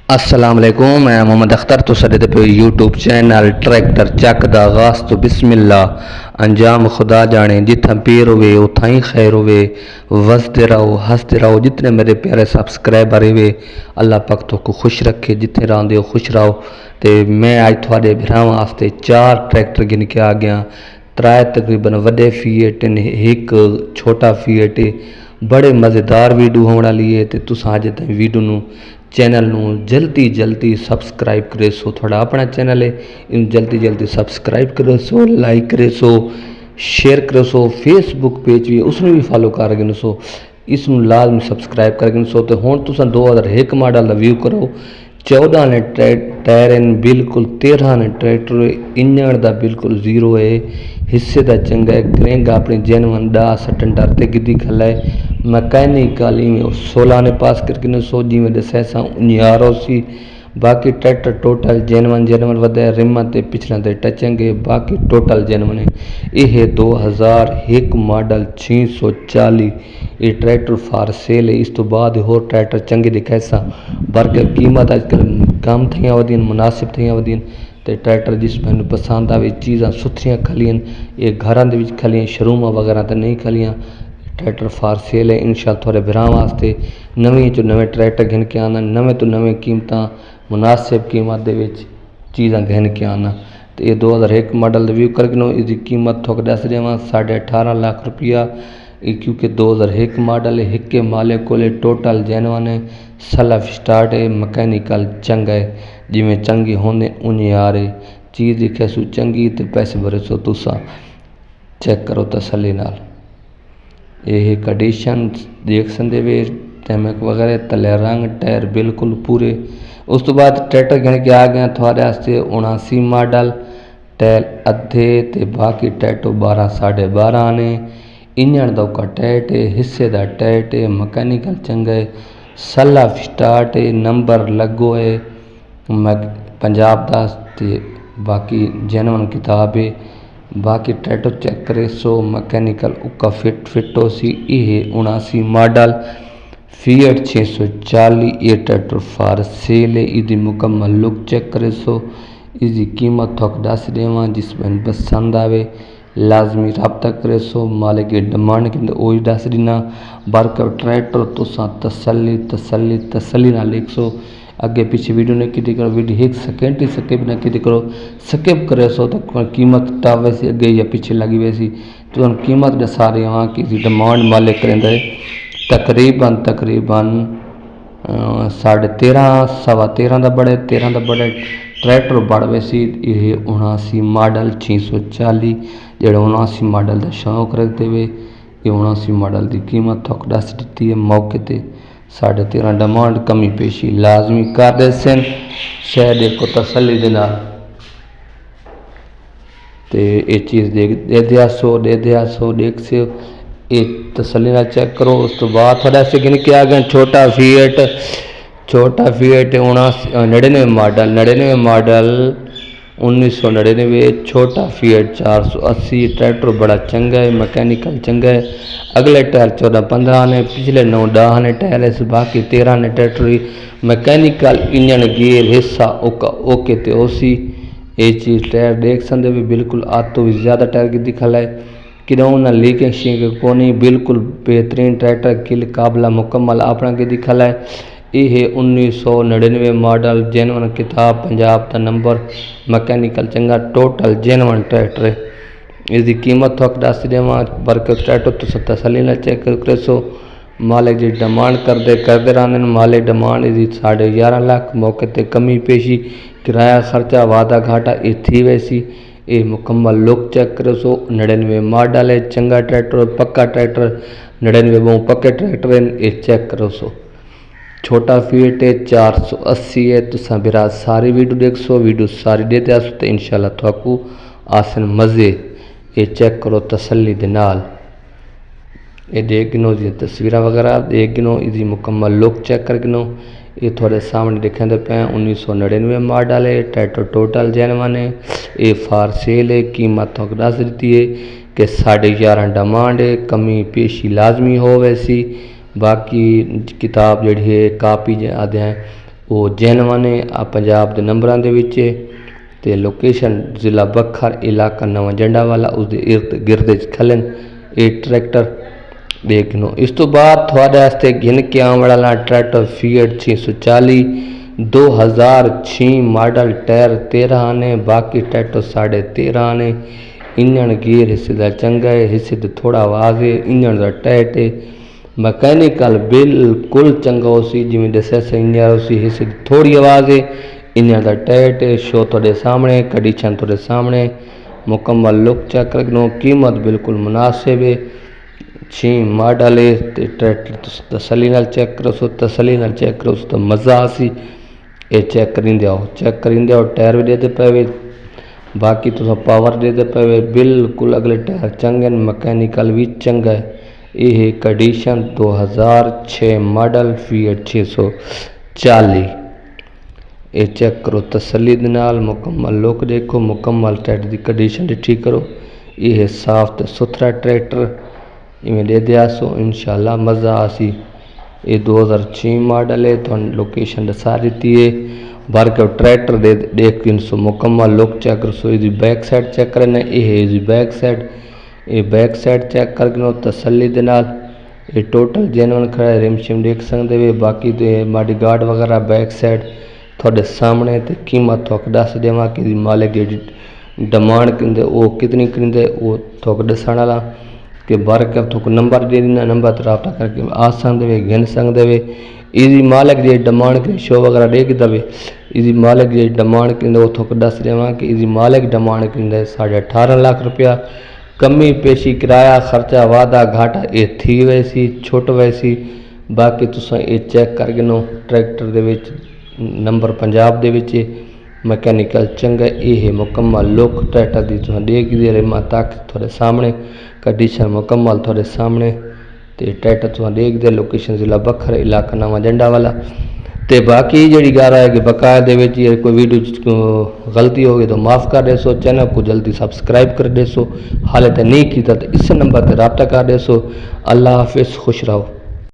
अस्सलाम वालेकुम, मैं मोहम्मद अख्तर तो सदे पे यूट्यूब चैनल ट्रैक्टर चक दा आगाज़ तो बिस्मिल्ला अंजाम खुदा जाने। जिथा पीर होवे उथा ही खैर होवे। वसते रहो हंसते रहो। जितने मेरे प्यारे सब्सक्राइबर हुए अल्लाह पाक तो को खुश रखे, जिथे रहंदे हो खुश रहो। तो मैं अज थोड़े भरावां वास्ते 4 ट्रैक्टर गिन के आ गया। 3 तकरीबन वड्डे फीएट ने, एक छोटा फीएट है। बड़े मज़ेदार वीडियो होने वाली है। तो तुसां अजे ताईं वीडियो नू चैनल नू जल्दी सबसक्राइब करे सो। थोड़ा अपना चैनल है, इन जल्दी सबसक्राइब करो सो, लाइक करे सो, शेयर करो सो। फेसबुक पेज भी उसमें भी फॉलो कर गिन सो, इसनू लाजमी सबसक्राइब कर गिन सो। तो हुण तुसां 2001 मॉडल दा व्यू करो। 14 ने टायर हैं बिल्कुल, 13 ने ट्रैक्टर, इंजन दा बिल्कुल जीरो है, हिस्से दा चंगा है, ग्रेंग अपनी जेनवन डा सटन डरते गिद्दी खला है। मैकेनिकल 16 ने पास करके सो जिमें दसा सा 19 सी। बाकी ट्रैक्टर टोटल जेनवन वधे, रिमां ते पिछले ते टचेंगे, बाकी टोटल जेनवन है। यह 2001 मॉडल 640 ये ट्रैक्टर फार सेल है। इस तो बाद होर ट्रैक्टर चंगे दिखाए सा, बल्कि कीमत अजकल कम थी वधियन, मुनासिब थी वधियन। तो ट्रैक्टर जिस मैंने पसंद आए चीज़ा सुथरियाँ खलियन, ये घर खलियाँ, शरूमां वगैरह तो नहीं खलियाँ। ट्रैक्टर फार सेल है। इंशाअल्लाह थोड़े भरावां वास्ते नवें चो नवें ट्रैक्टर घिन के आना, नवें तो नवें कीमतां मुनासिब कीमत दे विच चीज़ां घिन के आना। तो ये 2001 मॉडल रिव्यू करके इसकी कीमत थोक दस देवां 18.5 लाख रुपया। क्योंकि 2001 मॉडल है, हिक्के मालिक को टोटल जेनवन है, सेल्फ स्टार्ट है, मैकेनिकल चंगा है। जिमें चंगी होंदे उंज यार है, चीज़ दिखे सो चंगी तो पैसे भरे सो तुसा चेक करो तसल्ली नाल। यह कंडीशन देख सकते वे, टैमक वगैरह तले रंग टायर बिल्कुल पूरे। उस तो बाद ट्रैक्टर गिन के आ गया थोड़े वास्ते 79 मॉडल, टायर अद्धे ते बाकी ट्रैक्टर 12 12.5 ने। इंजन दा का टाइट है, हिस्से दा टाइट है, मैकेनिकल चंगा है, सेल्फ स्टार्ट है, नंबर लगो है पंजाब दा ते बाकी जेनवन किताब है। बाकी ट्रैक्टर चेक करे सो, मैकेनिकल उका फिट सी। यह 79 मॉडल फीएट 640 ये ट्रैक्टर फार सेल है। इसकी मुकम्मल लुक चेक करे सो, इसकी कीमत थोक दस देवां। जिस मैंने पसंद आवे लाजमी रब्ता करे सो। मालिक की डिमांड के वही दस देना। बरकर ट्रैक्टर तुसां तसल्ली ना लिख सो। अगे पीछे वीडियो ने की करो, वीडियो 1 सेकेंड ही स्किप ना की करो। स्किप करे सो तो कीमत टाप वैसी अगे या पीछे लगी वैसी। तो कीमत दसा रही वहाँ की डिमांड मालिक करेंगे तकरीबन 13.5 सवा 13 का बड़े 13 का बड़े ट्रैक्टर बड़ वैसी। ये 79 मॉडल 640 जो 79 मॉडल का शौक रखते हुए ये 79 मॉडल की कीमत थोक दस दी है। मौके पर 13.5 डिमांड कमी पेशी लाजमी कर दे सन। शायद एक तसली दे नाल ते ये चीज़ दे दिया सो देख से ये तसली ना चेक करो। उस तो बाद थोड़ा से गिन के आ गया छोटा फीएट 99 मॉडल 1999 छोटा फीएट 480 ट्रैक्टर बड़ा चंगा है, मैकेनिकल चंगा है। अगले टायर 14-15 ने, पिछले 9-10 ने टायर है, बाकी 13 ने ट्रैक्टर मैकेनिकल इंजन गियर हिस्सा ओके ते ओसी। ये चीज़ टायर देख सकते भी बिल्कुल आद तो भी ज़्यादा टायर की दिखला है कि ना लीकें शीकें को नहीं, बिल्कुल बेहतरीन ट्रैक्टर किल काबला मुकम्मल अपना के दिखला है। ये 1999 मॉडल जेनवन किताब पंजाब का नंबर, मैकेनिकल चंगा, टोटल जेनवन ट्रैक्टर है। इसकी कीमत थोक दस देवां। बरकत ट्रैक्टर तो तसली ना चेक करे सो। मालिक जी डिमांड करते रहते मालिक डिमांड इसकी 11.5 लाख। मौके पर कमी पेशी किराया खर्चा वादा घाटा ये थी वैसी। ये मुकम्मल लुक चेक करो सो। 99 मॉडल है, चंगा ट्रैक्टर, पक्का ट्रैक्टर, 99 बहु पक्के ट्रैक्टर है, ये चेक करो सो। छोटा फीट है 480 है। तुसा बिरा सारी वीडियो देख सो, वीडियो सारी देते आसो तो इंशाल्लाह थोकू आसन मज़े। ये चेक करो तसल्ली दे नाल। ये देख गिनो जी तस्वीर वगैरह देख गिनो, इसकी मुकम्मल लुक चेक कर गिनो। ये थोड़े सामने दिखाते पे 1999 मॉडल है, ट्रैक्टर टोटल जेनवन है। ये फार सेल है। कीमत थोक दस दी है कि 11.5 डिमांड है, कमी पेशी लाजमी हो वैसी। बाकी किताब जड़ी है कापी आदि हैं ਉਹ ਜੈਨਵਾਂ ਨੇ ਆ ਪੰਜਾਬ ਦੇ ਨੰਬਰਾਂ ਦੇ ਵਿੱਚ ਤੇ ਲੋਕੇਸ਼ਨ ਜ਼ਿਲ੍ਹਾ ਬੱਖਰ ਇਲਾਕਾ ਨਵਾਂ ਜੰਡਾਵਾਲਾ ਉਸਦੇ ਇਰਦ ਗਿਰਦ 'ਚ ਖਲਨ ਇਹ ਟਰੈਕਟਰ ਦੇਖਣੋ। ਇਸ ਤੋਂ ਬਾਅਦ ਤੁਹਾਡੇ ਵਾਸਤੇ ਗਿਣ ਕੇ ਆਉਣ ਵਾਲਾ ਟਰੈਕਟਰ ਫੀਐਟ 640 2006 ਮਾਡਲ, टायर 13 ने, बाकी ट्रैक्टर 13.5 ने। इंजन गियर हिस्से का चंगा है, हिस्से तो थोड़ा आवाज़ है, इंजन का टाइट है, मैकेनिकल बिल्कुल चंगा उसी जिमें दसा से इंजन उसी हिस्से की थोड़ी आवाज़ है, इंजन का टाइट है। शो थोड़े सामने, कंडीशन थोड़े सामने, मुकम्मल लुक चेक रखना, कीमत बिल्कुल मुनासिब है। 6 मॉडल है ते ट्रैक्टर तसली नाल चेक करो सो, तसली नाल चेक करो सो तो मज़ा आसी। ये चेक करेंदे आओ, चेक करेंदे आओ, टायर भी देते पे, बाकी तो पावर देते पे, बिल्कुल अगले टायर चंगे, मैकेनिकल भी चंगा है। ये कंडीशन 2006 मॉडल फीएट 640। ये चेक करो तसली दे नाल, मुकम्मल लुक देखो, मुकम्मल ट्रैक्टर की कंडीशन ठीक करो। ये साफ तो सुथरा ट्रैक्टर इवें दे दिया सो, इंशाल्लाह मज़ा आसी। ये 2006 मॉडल है, तो लोकेशन दसा दी है। भर के ट्रैक्टर दे देख सो, मुकम्मल लुक चेक कर सो। इसकी बैक साइड चेक करना, ये है इसकी बैक साइड, ये बैक साइड चेक करके तसली दे नाल। ये टोटल जेनवन खड़ा है, रिम शिम देख सकते वे। बाकी तो बॉडी गार्ड वगैरह बैक साइड थोड़े सामने। तो कीमत थोक दस देव कि मालिक जी डिमांड करेंगे वो कितनी करेंगे, वो थोक दसन वाला कि भर के थोक नंबर दे देना, नंबर तो रबता करके आ सकते वे, गिन सकते वे। इसी मालिक जी डिमांड करें, शो वगैरह देख दे। इसी मालिक जी डिमांड करेंगे वो थोक दस देव कि इसी मालिक डिमांड करेंगे 18.5 लाख रुपया। कमी पेशी किराया खर्चा वादा घाटा ये थी वैसी छुट वैसी। बाकी तुस ये चेक करके नो ट्रैक्टर दे विच नंबर पंजाब दे विच मैकेनिकल चंगा। ये है मुकम्मल लुक ट्रैक्टर की तुम देख दे रिमा तक थोड़े सामने, कंडीशन मुकम्मल थोड़े सामने। तो ट्रैक्टर तुम देख दे, लोकेशन जिला बखर इलाका नवा जंडावाला। तो बाकी जी गल है कि बकाया दे विच कोई वीडियो गलती हो गई तो माफ़ कर देसो। चैनल को जल्दी सब्सक्राइब कर देसो, हाले तो नहीं किया तो इस नंबर पर रब्ता कर देसो। अल्लाह हाफिज़, खुश रहो।